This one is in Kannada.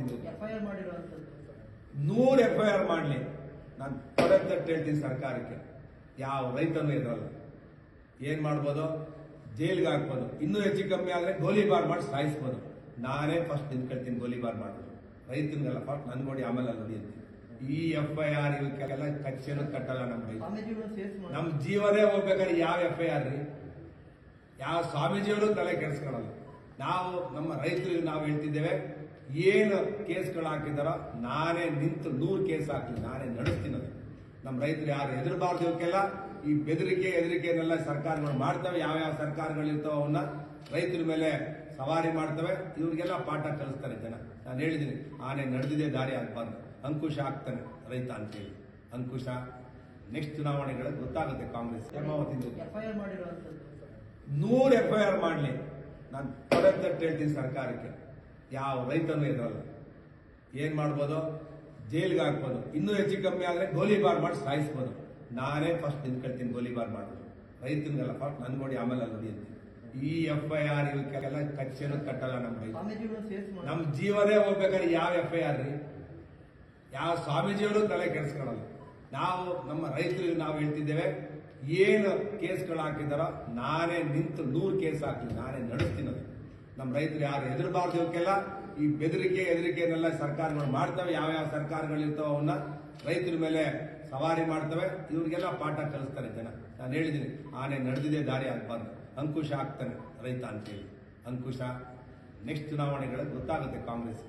ತಿಂಗಳು FIR ಮಾಡಿರುವಂತದ್ದು 100 FIR ಮಾಡಲಿ. ನಾನು ತಟ್ಟು ಹೇಳ್ತೀನಿ ಸರ್ಕಾರಕ್ಕೆ, ಯಾವ ರೈತನೂ ಇರಲ್ಲ. ಏನ್ ಮಾಡ್ಬೋದು, ಜೈಲ್ಗೆ ಹಾಕ್ಬೋದು. ಇನ್ನೂ ಹೆಚ್ಚು ಕಮ್ಮಿ ಆದ್ರೆ ಗೋಲಿಬಾರ್ ಮಾಡಿ ಸಾಯಿಸ್ಬೋದು. ನಾನೇ ಫಸ್ಟ್ ನಿಂತ್ಕೊಳ್ತೀನಿ ಗೋಲಿಬಾರ್ ಮಾಡೋದು. ರೈತನಿಗೆಲ್ಲ ಫಸ್ಟ್ ನನ್ ನೋಡಿ ಆಮೇಲೆ ಅಲ್ಲಿ ಅಂತೀನಿ. ಈ FIR ಇವಕ್ಕೆಲ್ಲ ಕಚ್ಚೇನು ಕಟ್ಟಲ್ಲ ನಮ್ಮ ರೈತ. ನಮ್ಮ ಜೀವನೇ ಹೋಗ್ಬೇಕಾದ್ರೆ ಯಾವ FIR ರೀ, ಯಾವ ಸ್ವಾಮೀಜಿಯವರು ತಲೆ ಕೆಡಿಸ್ಕೊಳ್ಳಲ್ಲ. ನಾವು ನಮ್ಮ ರೈತರಿಗೆ ನಾವು ಹೇಳ್ತಿದ್ದೇವೆ, ಏನು ಕೇಸ್ಗಳು ಹಾಕಿದಾರೋ ನಾನೇ ನಿಂತು 100 ಕೇಸ್ ಹಾಕ್ಲಿ, ನಾನೇ ನಡೆಸ್ತೀನಿ. ಅದು ನಮ್ಮ ರೈತರು ಯಾರು ಹೆದರಬಾರ್ದು. ಇವಕ್ಕೆಲ್ಲ ಈ ಹೆದರಿಕೆಯನ್ನೆಲ್ಲ ಸರ್ಕಾರಗಳು ಮಾಡ್ತವೆ. ಯಾವ್ಯಾವ ಸರ್ಕಾರಗಳಿರ್ತಾವ ಅವನ್ನ ರೈತರ ಮೇಲೆ ಸವಾರಿ ಮಾಡ್ತವೆ. ಇವ್ರಿಗೆಲ್ಲ ಪಾಠ ಕಲಿಸ್ತಾರೆ ಜನ. ನಾನು ಹೇಳಿದ್ದೀನಿ, ಆನೆ ನಡೆದಿದೆ ದಾರಿ ಆಗ್ಬಾರ್ದು, ಅಂಕುಶ ಆಗ್ತಾನೆ ರೈತ ಅಂತೇಳಿ. ಅಂಕುಶ ನೆಕ್ಸ್ಟ್ ಚುನಾವಣೆಗಳಲ್ಲಿ ಗೊತ್ತಾಗುತ್ತೆ. ಕಾಂಗ್ರೆಸ್ ಹೇಮಾವತಿ FIR ಮಾಡಿರುವಂತದ್ದು 100 FIR ಮಾಡಲಿ. ನಾನು ತಟ್ಟು ಹೇಳ್ತೀನಿ ಸರ್ಕಾರಕ್ಕೆ, ಯಾವ ರೈತನೂ ಇರಲ್ಲ. ಏನ್ ಮಾಡ್ಬೋದು, ಜೈಲ್ಗೆ ಹಾಕ್ಬೋದು. ಇನ್ನೂ ಹೆಚ್ಚು ಕಮ್ಮಿ ಆದ್ರೆ ಗೋಲಿಬಾರ್ ಮಾಡಿ ಸಾಯಿಸ್ಬೋದು. ನಾನೇ ಫಸ್ಟ್ ನಿಂತ್ಕೊಳ್ತೀನಿ ಗೋಲಿಬಾರ್ ಮಾಡೋದು. ರೈತನಿಗೆಲ್ಲ ಫಸ್ಟ್ ನನ್ ನೋಡಿ ಆಮೇಲೆ ಅಲ್ಲಿ ಅಂತೀನಿ. ಈ FIR ಇವಕ್ಕೆಲ್ಲ ಕಚ್ಚೇನು ಕಟ್ಟಲ್ಲ ನಮ್ಮ ರೈತ. ನಮ್ಮ ಜೀವನೇ ಹೋಗ್ಬೇಕಾದ್ರೆ ಯಾವ FIR ರೀ, ಯಾವ ಸ್ವಾಮೀಜಿಯವರು ತಲೆ ಕೆಡಿಸ್ಕೊಳ್ಳಲ್ಲ. ನಾವು ನಮ್ಮ ರೈತರಿಗೆ ನಾವು ಹೇಳ್ತಿದ್ದೇವೆ, ಏನು ಕೇಸ್ಗಳು ಹಾಕಿದಾರೋ ನಾನೇ ನಿಂತು 100 ಕೇಸ್ ಹಾಕ್ಲಿ, ನಾನೇ ನಡೆಸ್ತೀನಿ. ಅದು ನಮ್ಮ ರೈತರು ಯಾರು ಹೆದರಬಾರ್ದು. ಇವಕ್ಕೆಲ್ಲ ಈ ಹೆದರಿಕೆಯನ್ನೆಲ್ಲ ಸರ್ಕಾರಗಳು ಮಾಡ್ತವೆ. ಯಾವ್ಯಾವ ಸರ್ಕಾರಗಳಿರ್ತಾವ ಅವನ್ನ ರೈತರ ಮೇಲೆ ಸವಾರಿ ಮಾಡ್ತವೆ. ಇವ್ರಿಗೆಲ್ಲ ಪಾಠ ಕಲಿಸ್ತಾರೆ ಜನ. ನಾನು ಹೇಳಿದ್ದೀನಿ, ಆನೆ ನಡೆದಿದೆ ದಾರಿ ಆಗ್ಬಾರ್ದು, ಅಂಕುಶ ಆಗ್ತಾನೆ ರೈತ ಅಂತೇಳಿ. ಅಂಕುಶ ನೆಕ್ಸ್ಟ್ ಚುನಾವಣೆಗಳಲ್ಲಿ ಗೊತ್ತಾಗುತ್ತೆ ಕಾಂಗ್ರೆಸ್.